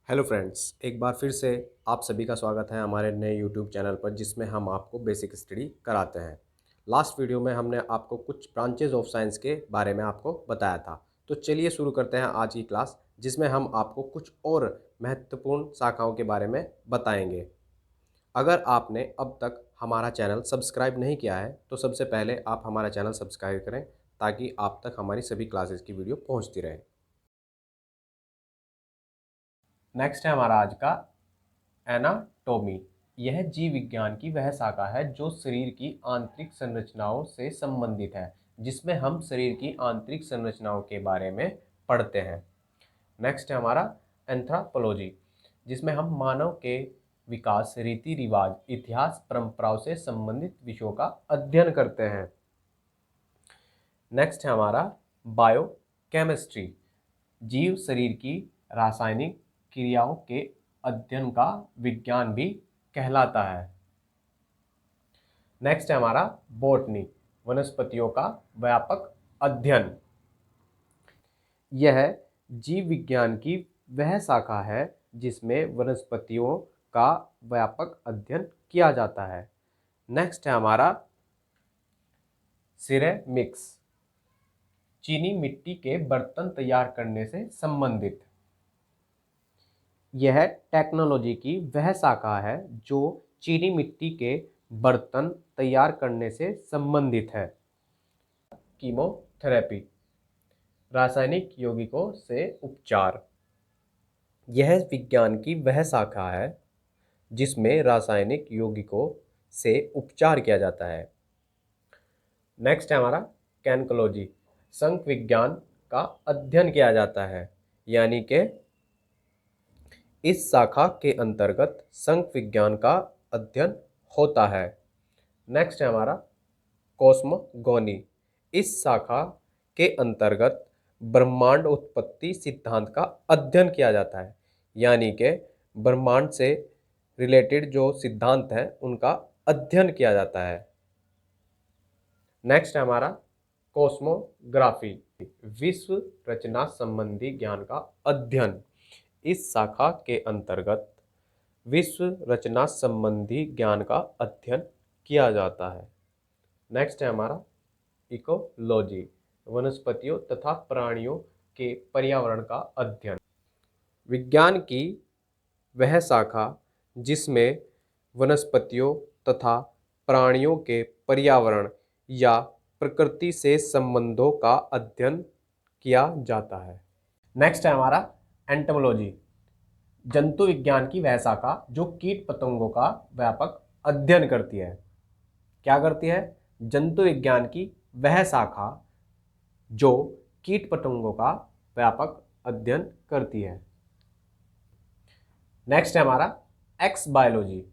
Hello friends, एक बार फिर से आप सभी का स्वागत है हमारे नए यूट्यूब चैनल पर जिसमें हम आपको बेसिक स्टडी कराते हैं। लास्ट वीडियो में हमने आपको कुछ ब्रांचेज ऑफ साइंस के बारे में आपको बताया था। तो चलिए शुरू करते हैं आज की क्लास, जिसमें हम आपको कुछ और महत्वपूर्ण शाखाओं के बारे में बताएंगे। अगर आपने अब तक हमारा चैनल सब्सक्राइब नहीं किया है तो सबसे पहले आप हमारा चैनल सब्सक्राइब करें ताकि आप तक हमारी सभी क्लासेस की वीडियो पहुँचती रहे। नेक्स्ट है हमारा आज का एनाटॉमी। यह जीव विज्ञान की वह शाखा है जो शरीर की आंतरिक संरचनाओं से संबंधित है, जिसमें हम शरीर की आंतरिक संरचनाओं के बारे में पढ़ते हैं। नेक्स्ट है हमारा एंथ्रोपोलॉजी, जिसमें हम मानव के विकास, रीति रिवाज, इतिहास, परंपराओं से संबंधित विषयों का अध्ययन करते हैं। नेक्स्ट है हमारा बायोकेमिस्ट्री, जीव शरीर की रासायनिक क्रियाओं के अध्ययन का विज्ञान भी कहलाता है। नेक्स्ट है हमारा बॉटनी, वनस्पतियों का व्यापक अध्ययन। यह जीव विज्ञान की वह शाखा है जिसमें वनस्पतियों का व्यापक अध्ययन किया जाता है। नेक्स्ट है हमारा सिरेमिक्स, चीनी मिट्टी के बर्तन तैयार करने से संबंधित। यह टेक्नोलॉजी की वह शाखा है जो चीनी मिट्टी के बर्तन तैयार करने से संबंधित है। कीमोथेरेपी, रासायनिक यौगिकों से उपचार। यह विज्ञान की वह शाखा है जिसमें रासायनिक यौगिकों से उपचार किया जाता है। नेक्स्ट है हमारा कैनकोलॉजी, संख विज्ञान का अध्ययन किया जाता है, यानी कि इस शाखा के अंतर्गत संख विज्ञान का अध्ययन होता है। नेक्स्ट है हमारा कॉस्मोगोनी, इस शाखा के अंतर्गत ब्रह्मांड उत्पत्ति सिद्धांत का अध्ययन किया जाता है, यानी कि ब्रह्मांड से रिलेटेड जो सिद्धांत हैं उनका अध्ययन किया जाता है। नेक्स्ट है हमारा कॉस्मोग्राफी, विश्व रचना संबंधी ज्ञान का अध्ययन। इस शाखा के अंतर्गत विश्व रचना संबंधी ज्ञान का अध्ययन किया जाता है। नेक्स्ट है हमारा इकोलॉजी, वनस्पतियों तथा प्राणियों के पर्यावरण का अध्ययन। विज्ञान की वह शाखा जिसमें वनस्पतियों तथा प्राणियों के पर्यावरण या प्रकृति से संबंधों का अध्ययन किया जाता है। नेक्स्ट है हमारा एंटोमोलॉजी, जंतु विज्ञान की वह शाखा जो कीट पतंगों का व्यापक अध्ययन करती है। क्या करती है? जंतु विज्ञान की वह शाखा जो कीट पतंगों का व्यापक अध्ययन करती है। नेक्स्ट है हमारा एक्स बायोलॉजी,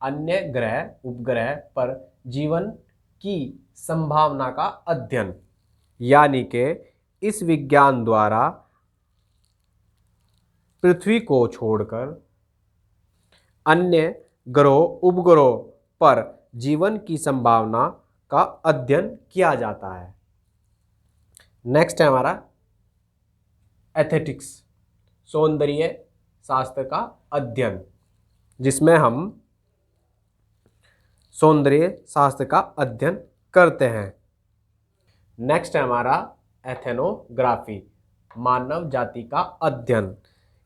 अन्य ग्रह उपग्रह पर जीवन की संभावना का अध्ययन, यानी कि इस विज्ञान द्वारा पृथ्वी को छोड़कर अन्य ग्रहों उपग्रहों पर जीवन की संभावना का अध्ययन किया जाता है। नेक्स्ट है हमारा एस्थेटिक्स, सौंदर्य शास्त्र का अध्ययन, जिसमें हम सौंदर्य शास्त्र का अध्ययन करते हैं। नेक्स्ट है हमारा एथेनोग्राफी, मानव जाति का अध्ययन,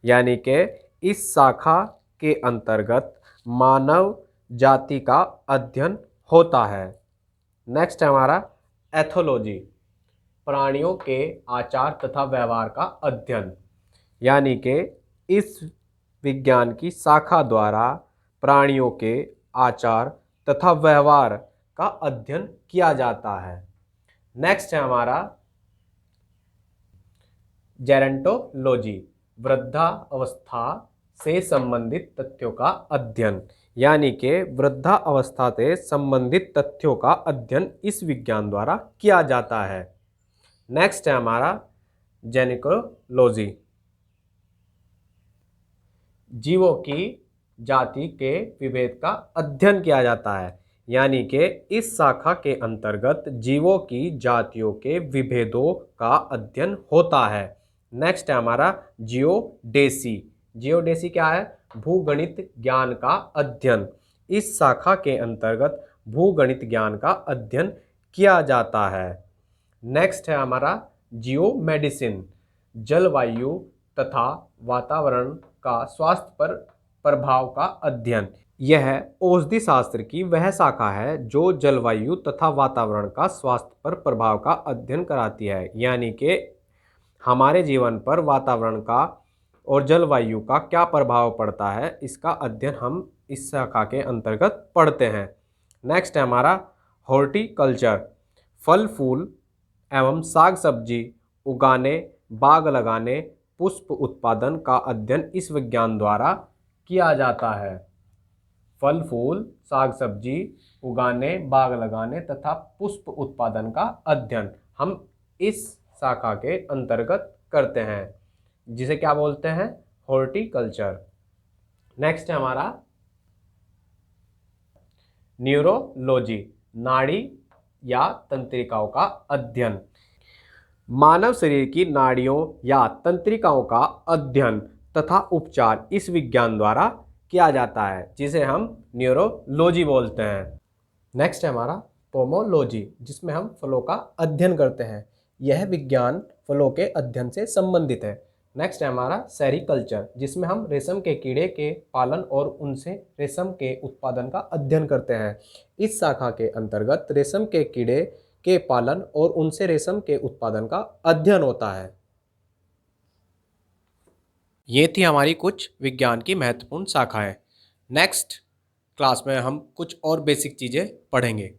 यानी कि इस शाखा के अंतर्गत मानव जाति का अध्ययन होता है। नेक्स्ट है हमारा एथोलॉजी, प्राणियों के आचार तथा व्यवहार का अध्ययन, यानी कि इस विज्ञान की शाखा द्वारा प्राणियों के आचार तथा व्यवहार का अध्ययन किया जाता है। नेक्स्ट है हमारा जेरंटोलॉजी, वृद्धावस्था से संबंधित तथ्यों का अध्ययन, यानी कि वृद्धावस्था से संबंधित तथ्यों का अध्ययन इस विज्ञान द्वारा किया जाता है। नेक्स्ट है हमारा जेनेकोलॉजी, जीवों की जाति के विभेद का अध्ययन किया जाता है, यानी कि इस शाखा के अंतर्गत जीवों की जातियों के विभेदों का अध्ययन होता है। नेक्स्ट है हमारा जियोडेसी, जियोडेसी क्या है? भूगणित ज्ञान का अध्ययन। इस शाखा के अंतर्गत भूगणित ज्ञान का अध्ययन किया जाता है। नेक्स्ट है हमारा जियो मेडिसिन, जलवायु तथा वातावरण का स्वास्थ्य पर प्रभाव का अध्ययन। यह औषधि शास्त्र की वह शाखा है जो जलवायु तथा वातावरण का स्वास्थ्य पर प्रभाव का अध्ययन कराती है, यानी कि हमारे जीवन पर वातावरण का और जलवायु का क्या प्रभाव पड़ता है, इसका अध्ययन हम इस शाखा के अंतर्गत पढ़ते हैं। नेक्स्ट है हमारा हॉर्टिकल्चर, फल फूल एवं साग सब्जी उगाने, बाग लगाने, पुष्प उत्पादन का अध्ययन इस विज्ञान द्वारा किया जाता है। फल फूल साग सब्जी उगाने, बाग लगाने तथा पुष्प उत्पादन का अध्ययन हम इस शाखा के अंतर्गत करते हैं, जिसे क्या बोलते हैं? हॉर्टिकल्चर। नेक्स्ट है हमारा न्यूरोलॉजी, नाड़ी या तंत्रिकाओं का अध्ययन। मानव शरीर की नाड़ियों या तंत्रिकाओं का अध्ययन तथा उपचार इस विज्ञान द्वारा किया जाता है, जिसे हम न्यूरोलॉजी बोलते हैं। नेक्स्ट है हमारा पोमोलॉजी, जिसमें हम फलों का अध्ययन करते हैं। यह विज्ञान फलों के अध्ययन से संबंधित है। नेक्स्ट है हमारा सेरीकल्चर, जिसमें हम रेशम के कीड़े के पालन और उनसे रेशम के उत्पादन का अध्ययन करते हैं। इस शाखा के अंतर्गत रेशम के कीड़े के पालन और उनसे रेशम के उत्पादन का अध्ययन होता है। ये थी हमारी कुछ विज्ञान की महत्वपूर्ण शाखाएं। नेक्स्ट क्लास में हम कुछ और बेसिक चीज़ें पढ़ेंगे।